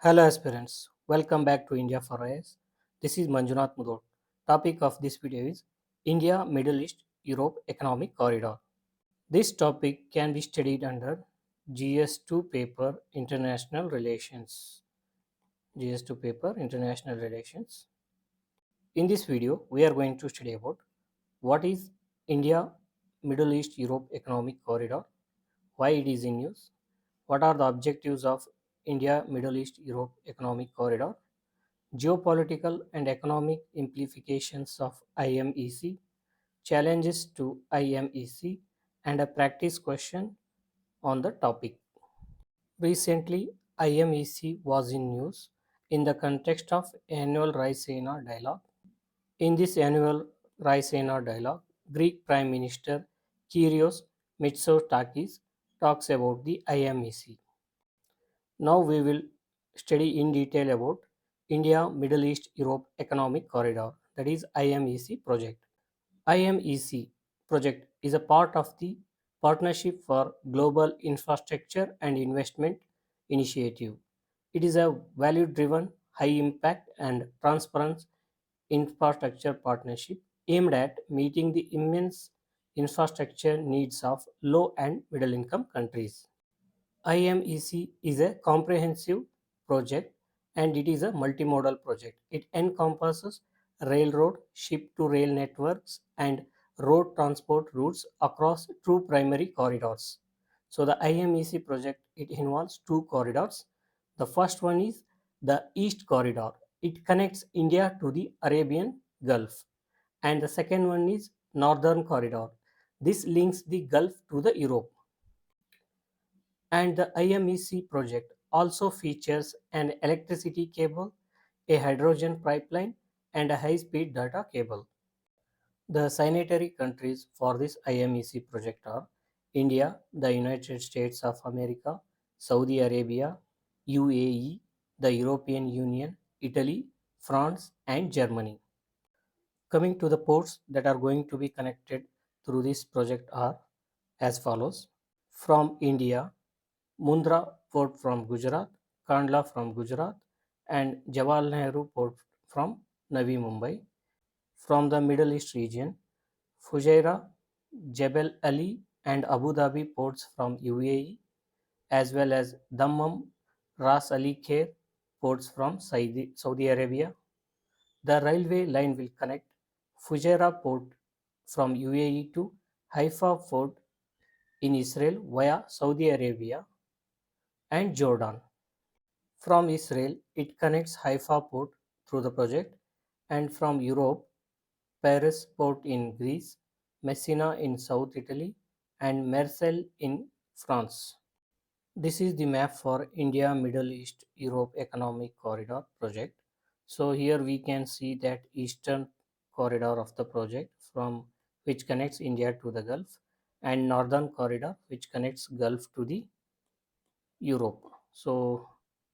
Hello aspirants, welcome back to India for IAS. This is Manjunath Mudod. Topic of this video is India, Middle East, Europe Economic Corridor. This topic can be studied under GS2 paper International Relations. GS2 paper International Relations. In this video, we are going to study about what is India, Middle East, Europe Economic Corridor, why it is in use, what are the objectives of India, Middle East, Europe Economic Corridor, geopolitical and economic implications of IMEC, challenges to IMEC, and a practice question on the topic. Recently, IMEC was in news in the context of annual Raisina dialogue. In this annual Raisina dialogue, Greek Prime Minister Kyrios Mitsotakis talks about the IMEC. Now we will study in detail about India Middle East Europe Economic Corridor, that is IMEC project. IMEC project is a part of the Partnership for Global Infrastructure and Investment initiative. It is a value driven, high impact and transparent infrastructure partnership aimed at meeting the immense infrastructure needs of low and middle income countries. IMEC is a comprehensive project and it is a multimodal project. It encompasses railroad, ship to rail networks, and road transport routes across two primary corridors. So the IMEC project it involves two corridors. The first one is the East Corridor. It connects India to the Arabian Gulf, and the second one is Northern Corridor. This links the Gulf to the Europe. And the IMEC project also features an electricity cable, a hydrogen pipeline, and a high-speed data cable. The signatory countries for this IMEC project are India, the United States of America, Saudi Arabia, UAE, the European Union, Italy, France, and Germany. Coming to the ports that are going to be connected through this project are as follows. From India, Mundra Port from Gujarat, Kandla from Gujarat, and Jawaharlal Nehru Port from Navi Mumbai. From the Middle East region, Fujairah, Jebel Ali, and Abu Dhabi ports from UAE, as well as Dammam, Ras Ali Khair ports from Saudi Arabia. The railway line will connect Fujairah port from UAE to Haifa port in Israel via Saudi Arabia and Jordan. From Israel, it connects Haifa port through the project, and from Europe, Paris port in Greece, Messina in South Italy, and Marseille in France. This is the map for India Middle East Europe Economic Corridor project. So here we can see that eastern corridor of the project from which connects India to the Gulf, and northern corridor which connects Gulf to the Europe. So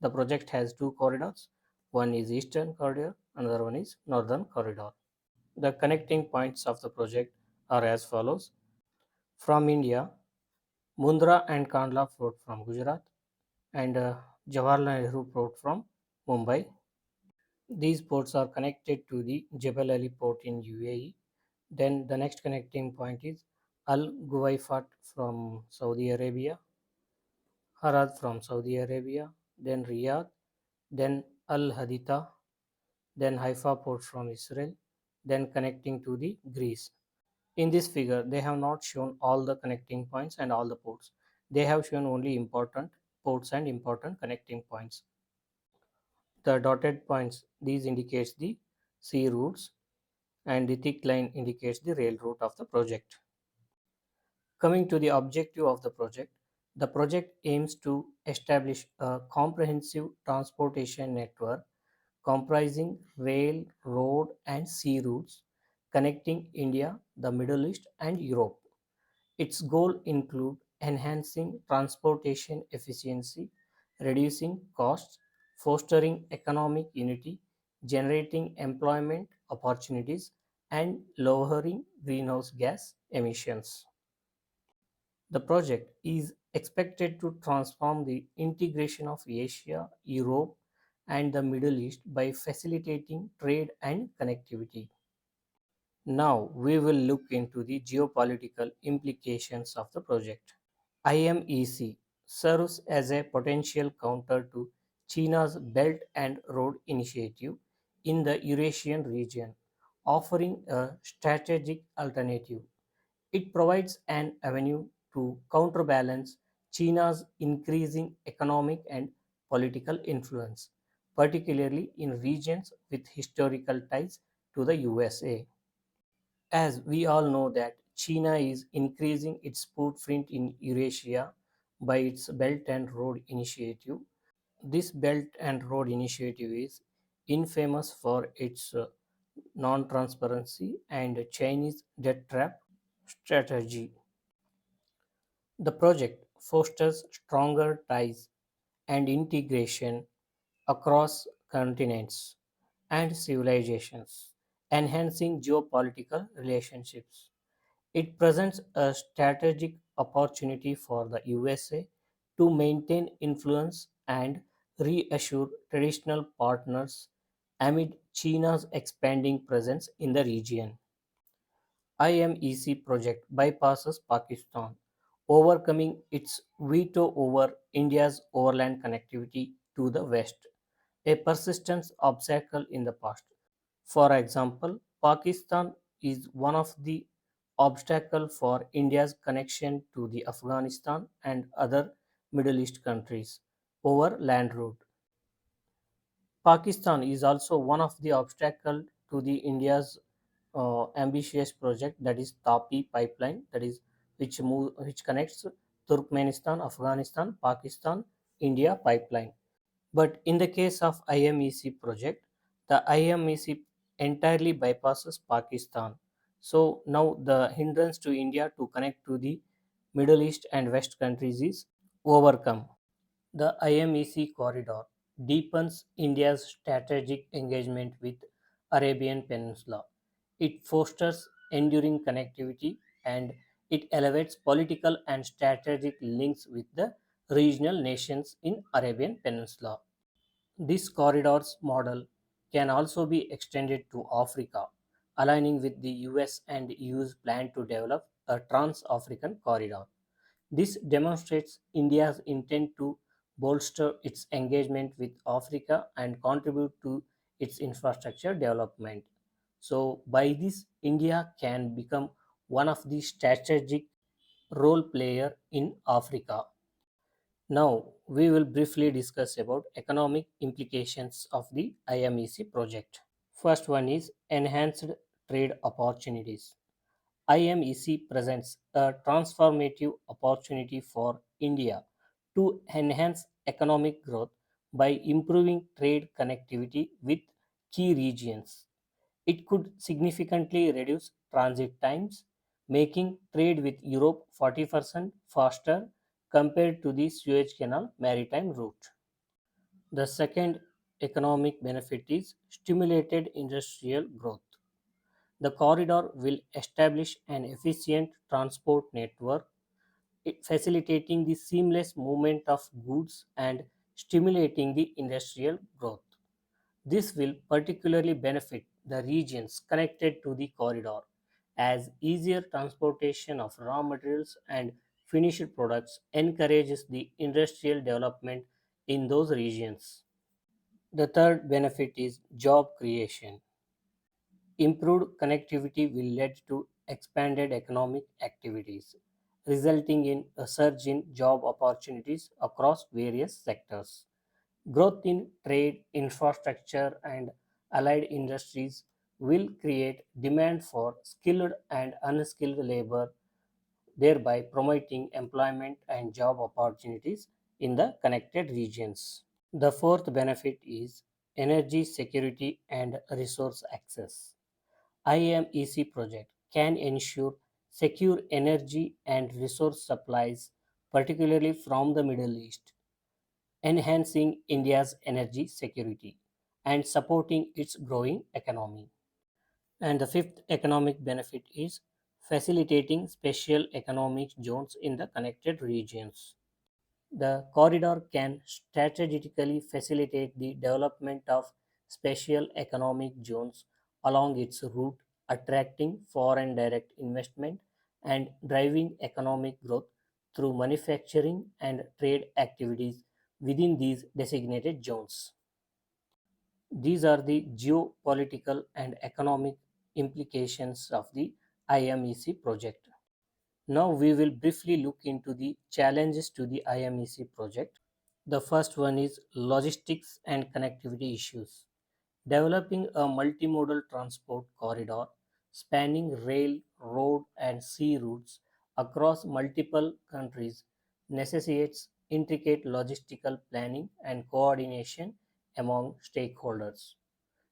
the project has two corridors. One is Eastern Corridor, another one is Northern Corridor. The connecting points of the project are as follows. From India, Mundra and Kandla port from Gujarat, and Jawaharlal Nehru port from Mumbai. These ports are connected to the Jebel Ali port in UAE. Then the next connecting point is Al Guwaifat from Saudi Arabia, Harad from Saudi Arabia, then Riyadh, then Al Haditha, then Haifa port from Israel, then connecting to the Greece. In this figure, they have not shown all the connecting points and all the ports. They have shown only important ports and important connecting points. The dotted points, these indicates the sea routes, and the thick line indicates the rail route of the project. Coming to the objective of the project aims to establish a comprehensive transportation network comprising rail, road, and sea routes connecting India, the Middle East, and Europe. Its goal include enhancing transportation efficiency, reducing costs, fostering economic unity, generating employment opportunities, and lowering greenhouse gas emissions. The project is expected to transform the integration of Asia, Europe, and the Middle East by facilitating trade and connectivity. Now we will look into the geopolitical implications of the project. IMEC serves as a potential counter to China's Belt and Road Initiative in the Eurasian region, offering a strategic alternative. It provides an avenue to counterbalance China's increasing economic and political influence, particularly in regions with historical ties to the USA. As we all know that China is increasing its footprint in Eurasia by its Belt and Road Initiative. This Belt and Road Initiative is infamous for its non-transparency and Chinese debt trap strategy. The project fosters stronger ties and integration across continents and civilizations, enhancing geopolitical relationships. It presents a strategic opportunity for the USA to maintain influence and reassure traditional partners amid China's expanding presence in the region. IMEC project bypasses Pakistan, overcoming its veto over India's overland connectivity to the west, a persistent obstacle in the past. For example, Pakistan is one of the obstacles for India's connection to the Afghanistan and other Middle East countries over land route. Pakistan is also one of the obstacles to the India's ambitious project, that is Tapi pipeline, that is which connects Turkmenistan, Afghanistan, Pakistan, India pipeline. But in the case of IMEC project, the IMEC entirely bypasses Pakistan. So now the hindrance to India to connect to the Middle East and West countries is overcome. The IMEC corridor deepens India's strategic engagement with Arabian Peninsula. It fosters enduring connectivity and it elevates political and strategic links with the regional nations in Arabian Peninsula. This corridors model can also be extended to Africa, aligning with the US and EU's plan to develop a trans-African corridor. This demonstrates India's intent to bolster its engagement with Africa and contribute to its infrastructure development. So, by this, India can become one of the strategic role player in Africa. Now, we will briefly discuss about economic implications of the IMEC project. First one is enhanced trade opportunities. IMEC presents a transformative opportunity for India to enhance economic growth by improving trade connectivity with key regions. It could significantly reduce transit times, making trade with Europe 40% faster compared to the Suez Canal maritime route. The second economic benefit is stimulated industrial growth. The corridor will establish an efficient transport network, facilitating the seamless movement of goods and stimulating the industrial growth. This will particularly benefit the regions connected to the corridor, as easier transportation of raw materials and finished products encourages the industrial development in those regions. The third benefit is job creation. Improved connectivity will lead to expanded economic activities, resulting in a surge in job opportunities across various sectors. Growth in trade, infrastructure, and allied industries will create demand for skilled and unskilled labor, thereby promoting employment and job opportunities in the connected regions. The fourth benefit is energy security and resource access. IMEC project can ensure secure energy and resource supplies, particularly from the Middle East, enhancing India's energy security and supporting its growing economy. And the fifth economic benefit is facilitating special economic zones in the connected regions. The corridor can strategically facilitate the development of special economic zones along its route, attracting foreign direct investment and driving economic growth through manufacturing and trade activities within these designated zones. These are the geopolitical and economic implications of the IMEC project. Now we will briefly look into the challenges to the IMEC project. The first one is logistics and connectivity issues. Developing a multimodal transport corridor spanning rail, road, and sea routes across multiple countries necessitates intricate logistical planning and coordination among stakeholders.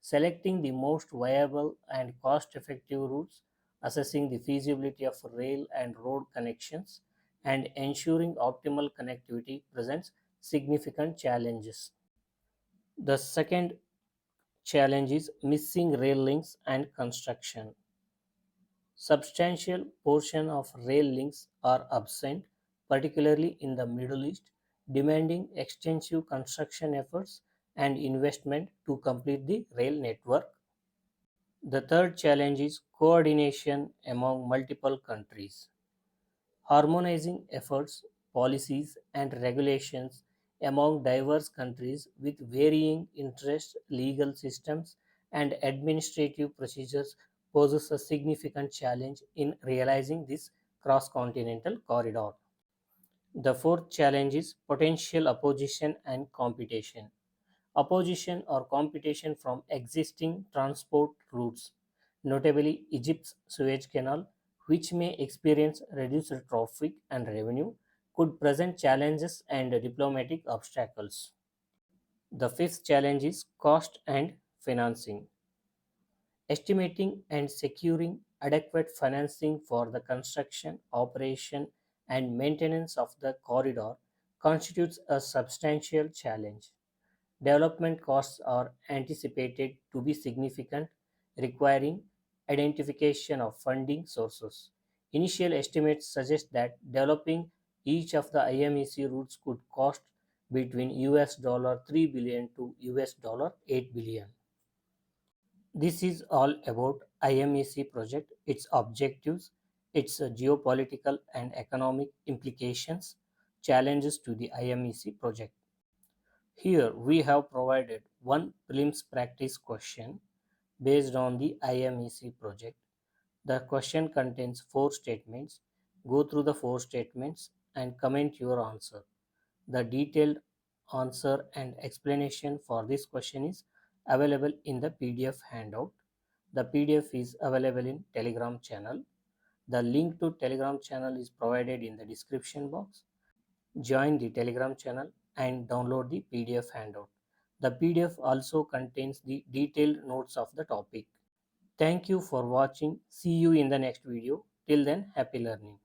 Selecting the most viable and cost effective routes, assessing the feasibility of rail and road connections, and ensuring optimal connectivity presents significant challenges. The second challenge is missing rail links and construction. Substantial portion of rail links are absent, particularly in the Middle East, demanding extensive construction efforts and investment to complete the rail network. The third challenge is coordination among multiple countries. Harmonizing efforts, policies, and regulations among diverse countries with varying interests, legal systems, and administrative procedures poses a significant challenge in realizing this cross continental corridor. The fourth challenge is potential opposition and competition. Opposition or competition from existing transport routes, notably Egypt's Suez Canal, which may experience reduced traffic and revenue, could present challenges and diplomatic obstacles. The fifth challenge is cost and financing. Estimating and securing adequate financing for the construction, operation, and maintenance of the corridor constitutes a substantial challenge. Development costs are anticipated to be significant, requiring identification of funding sources. Initial estimates suggest that developing each of the IMEC routes could cost between $3 billion to $8 billion. This is all about IMEC project, its objectives, its geopolitical and economic implications, challenges to the IMEC project. Here we have provided one prelims practice question based on the IMEC project. The question contains four statements. Go through the four statements and comment your answer. The detailed answer and explanation for this question is available in the PDF handout. The PDF is available in Telegram channel. The link to Telegram channel is provided in the description box. Join the Telegram channel and download the PDF handout. The PDF also contains the detailed notes of the topic. Thank you for watching. See you in the next video. Till then, happy learning.